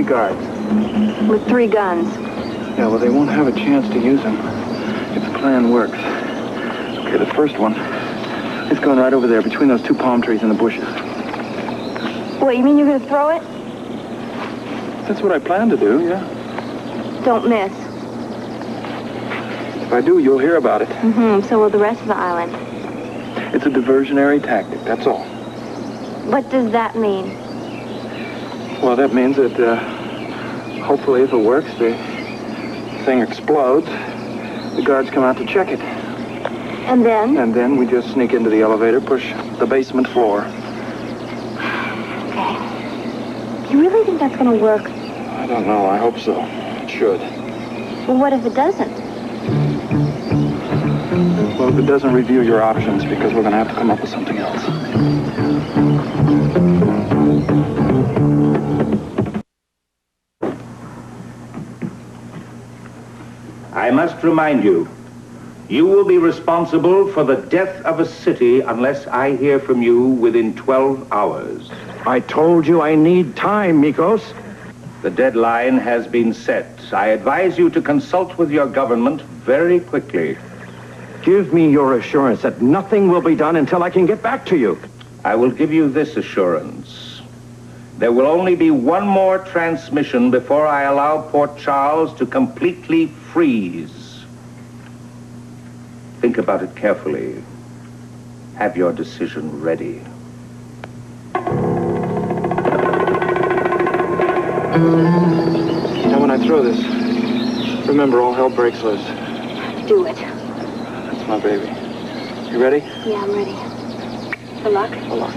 guards. With 3 guns. Yeah, well, they won't have a chance to use them if the plan works. Okay, the first one is going right over there between those 2 palm trees and the bushes. What, you mean you're going to throw it? That's what I plan to do, yeah. Don't miss. If I do, you'll hear about it. So will the rest of the island. It's a diversionary tactic, that's all. What does that mean? Well, that means that, hopefully, if it works, the thing explodes. The guards come out to check it. And then? And then we just sneak into the elevator, push the basement floor. Okay. You really think that's going to work? I don't know. I hope so. It should. Well, what if it doesn't? Well, if it doesn't, review your options, because we're going to have to come up with something else. I must remind you, you will be responsible for the death of a city unless I hear from you within 12 hours. I told you I need time, Mikos. The deadline has been set. I advise you to consult with your government very quickly. Give me your assurance that nothing will be done until I can get back to you. I will give you this assurance. There will only be one more transmission before I allow Port Charles to completely freeze. Think about it carefully. Have your decision ready. Now, when I throw this, remember, all hell breaks loose. Do it. That's my baby. You ready? Yeah, I'm ready. Good luck. Good luck.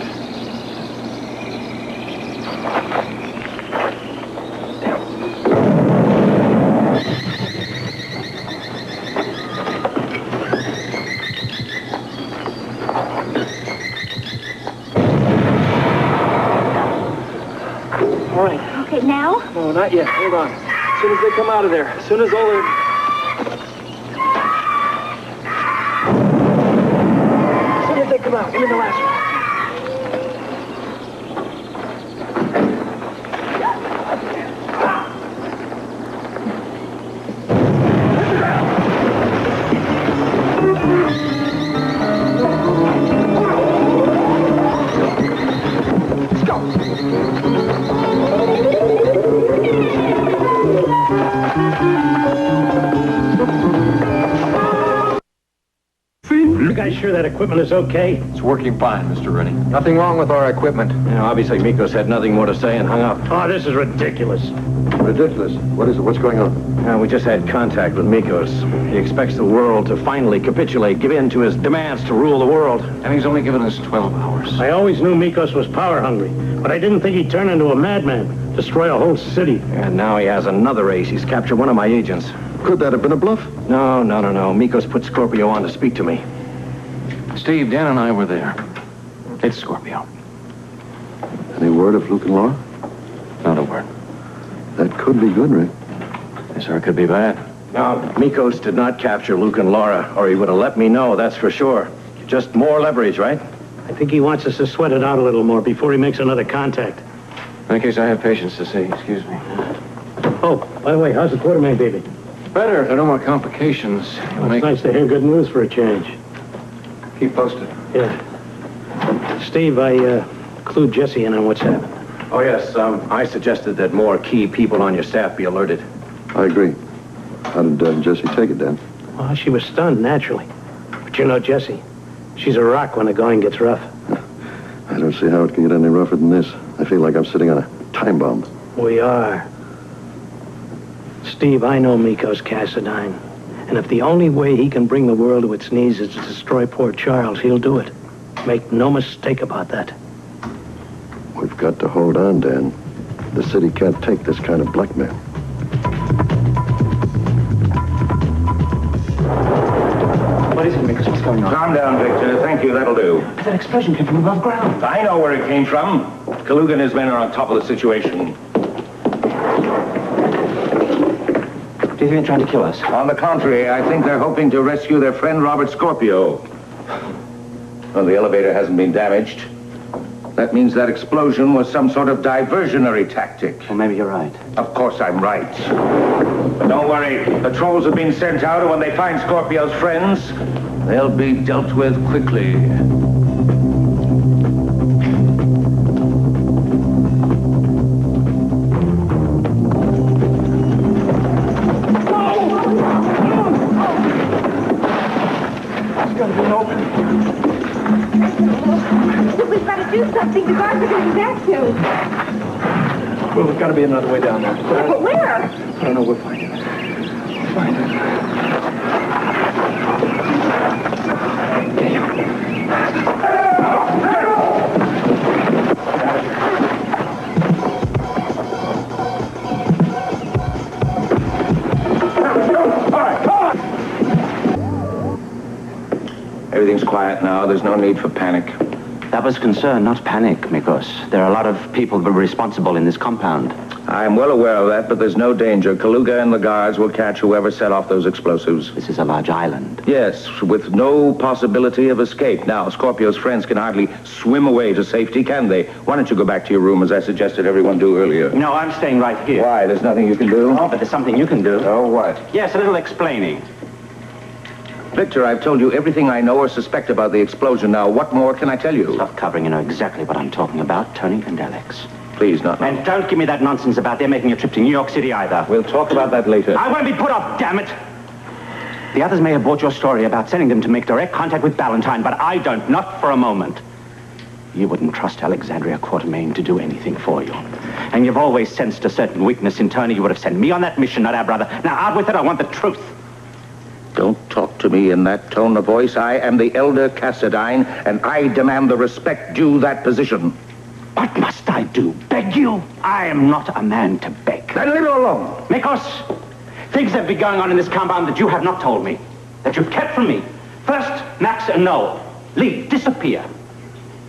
All right. Okay, now? No, not yet. Hold on. As soon as they come out of there. As soon as all their... As soon as they come out. Give me the last one. You guys sure that equipment is okay? It's working fine, Mr. Rennie. Nothing wrong with our equipment. Yeah, obviously Mikos had nothing more to say and hung up. Oh, this is ridiculous. Ridiculous. What is it? What's going on? We just had contact with Mikos. He expects the world to finally capitulate, give in to his demands to rule the world. And he's only given us 12 hours. I always knew Mikos was power hungry, but I didn't think he'd turn into a madman, destroy a whole city. And now he has another ace. He's captured one of my agents. Could that have been a bluff? No. Mikos put Scorpio on to speak to me. Steve, Dan and I were there. It's Scorpio. Any word of Luke and Laura? Not a word. That could be good, Rick. Yes, sir, it could be bad. No, Mikos did not capture Luke and Laura, or he would have let me know, that's for sure. Just more leverage, right? I think he wants us to sweat it out a little more before he makes another contact. In that case, I have patience to see. Excuse me. Oh, by the way, how's the Quartermain baby? Better. If there are no more complications. It's nice to hear good news for a change. Keep posted. Yeah. Steve, I clued Jesse in on what's happened. Oh, yes, I suggested that more key people on your staff be alerted. I agree. How did Jesse take it, Dan? Well, she was stunned, naturally. But you know Jessie. She's a rock when the going gets rough. I don't see how it can get any rougher than this. I feel like I'm sitting on a time bomb. We are. Steve, I know Mikos Cassadine. And if the only way he can bring the world to its knees is to destroy Port Charles, he'll do it. Make no mistake about that. We've got to hold on, Dan. The city can't take this kind of blackmail. What is it, Mikos? What's going on? Calm down, Victor. Thank you. That'll do. That explosion came from above ground. I know where it came from. Kaluga and his men are on top of the situation. Do you think they're trying to kill us? On the contrary, I think they're hoping to rescue their friend Robert Scorpio. Well, the elevator hasn't been damaged. That means that explosion was some sort of diversionary tactic. Well, maybe you're right. Of course I'm right. But don't worry. The trolls have been sent out, and when they find Scorpio's friends, they'll be dealt with quickly. We've got to do something. The guards are going back soon. Well, there's got to be another way down there. But where? I don't know. We'll find it. We'll find it. Everything's quiet now. There's no need for panic. That was concern, not panic, Mikos. There are a lot of people responsible in this compound. I'm well aware of that, but there's no danger. Kaluga and the guards will catch whoever set off those explosives. This is a large island. Yes, with no possibility of escape. Now, Scorpio's friends can hardly swim away to safety, can they? Why don't you go back to your room, as I suggested everyone do earlier? No, I'm staying right here. Why? There's nothing you can do? Oh, but there's something you can do. Oh, what? Yes, a little explaining. Victor, I've told you everything I know or suspect about the explosion now. What more can I tell you? Stop covering. You know exactly what I'm talking about, Tony and Alex. Please, not now. And don't give me that nonsense about them making a trip to New York City either. We'll talk about that later. I won't be put off, damn it! The others may have bought your story about sending them to make direct contact with Ballantyne, but I don't, not for a moment. You wouldn't trust Alexandria Quatermain to do anything for you. And you've always sensed a certain weakness in Tony. You would have sent me on that mission, not our brother. Now, out with it. I want the truth. Don't talk to me in that tone of voice. I am the elder Cassadine, and I demand the respect due that position. What must I do? Beg you? I am not a man to beg. Then leave it alone. Mikos, things have been going on in this compound that you have not told me, that you've kept from me. First, Max and Noel. Leave, disappear.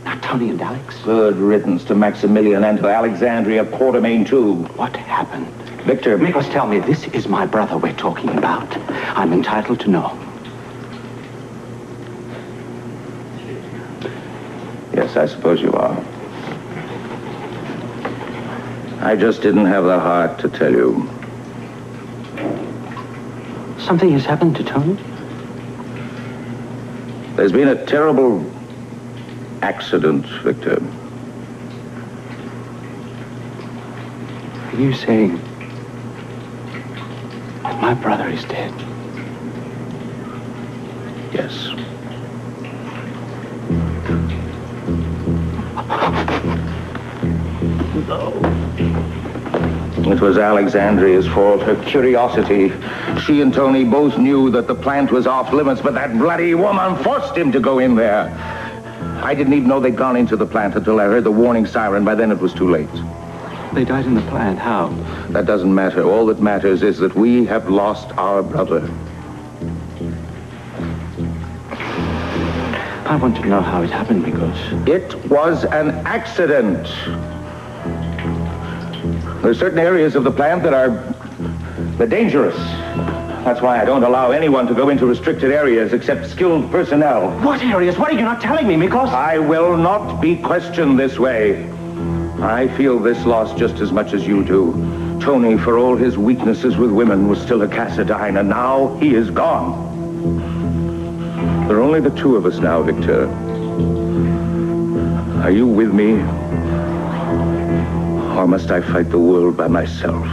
Now, Tony and Alex. Good riddance to Maximilian and to Alexandria Quatermain, too. What happened? Victor. Mikos, tell me, this is my brother we're talking about. I'm entitled to know. Yes, I suppose you are. I just didn't have the heart to tell you. Something has happened to Tony? There's been a terrible accident, Victor. Are you saying that my brother is dead? Yes. It was Alexandria's fault, her curiosity. She and Tony both knew that the plant was off limits, but that bloody woman forced him to go in there. I didn't even know they'd gone into the plant until I heard the warning siren. By then it was too late. They died in the plant. How? That doesn't matter. All that matters is that we have lost our brother. I want to know how it happened, because It was an accident. There are certain areas of the plant that they're dangerous. That's why I don't allow anyone to go into restricted areas except skilled personnel. What areas? What are you not telling me, Mikos? I will not be questioned this way. I feel this loss just as much as you do. Tony, for all his weaknesses with women, was still a Cassadine, and now he is gone. There are only the two of us now, Victor. Are you with me? Or must I fight the world by myself?